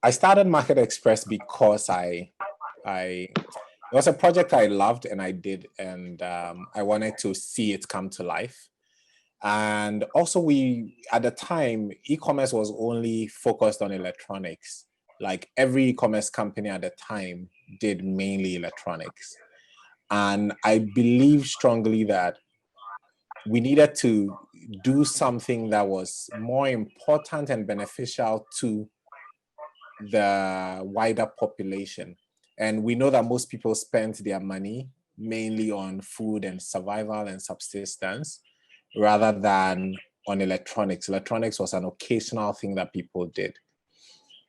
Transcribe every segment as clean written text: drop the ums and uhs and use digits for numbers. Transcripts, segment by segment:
I started Market Express because it was a project I loved and I did, and I wanted to see it come to life. And also at the time, e-commerce was only focused on electronics. Like every e-commerce company at the time did mainly electronics. And I believe strongly that we needed to do something that was more important and beneficial to the wider population. And we know that most people spend their money mainly on food and survival and subsistence rather than on electronics. Electronics was an occasional thing that people did.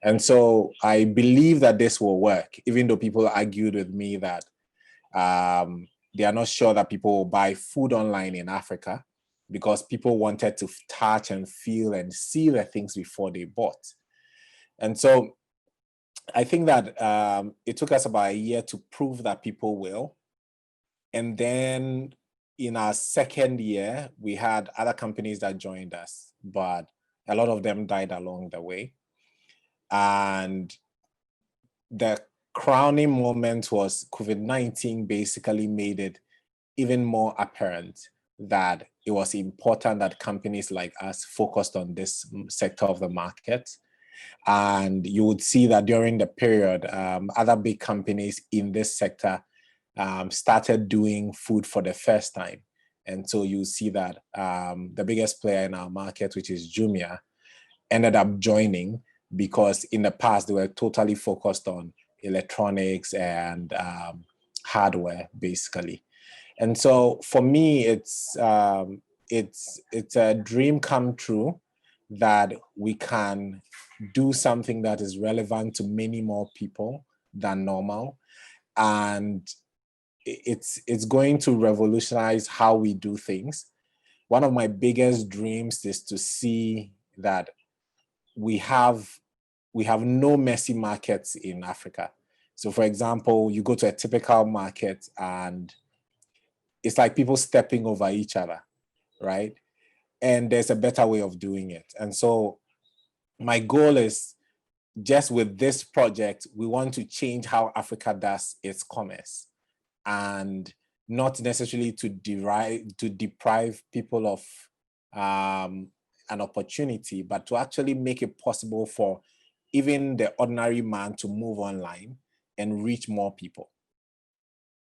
And so I believe that this will work, even though people argued with me that they are not sure that people will buy food online in Africa because people wanted to touch and feel and see the things before they bought. And so I think that it took us about a year to prove that people will. And then in our second year, we had other companies that joined us, but a lot of them died along the way. And the crowning moment was COVID-19 basically made it even more apparent that it was important that companies like us focused on this sector of the market. And you would see that during the period, other big companies in this sector started doing food for the first time. And so you see that the biggest player in our market, which is Jumia, ended up joining because in the past they were totally focused on electronics and hardware, basically. And so for me, it's a dream come true that we can do something that is relevant to many more people than normal, and it's going to revolutionize how we do things. One of my biggest dreams is to see that we have no messy markets in Africa. So for example, you go to a typical market and it's like people stepping over each other, right? And there's a better way of doing it. And so my goal is, just with this project, we want to change how Africa does its commerce, and not necessarily to deprive people of an opportunity, but to actually make it possible for even the ordinary man to move online and reach more people.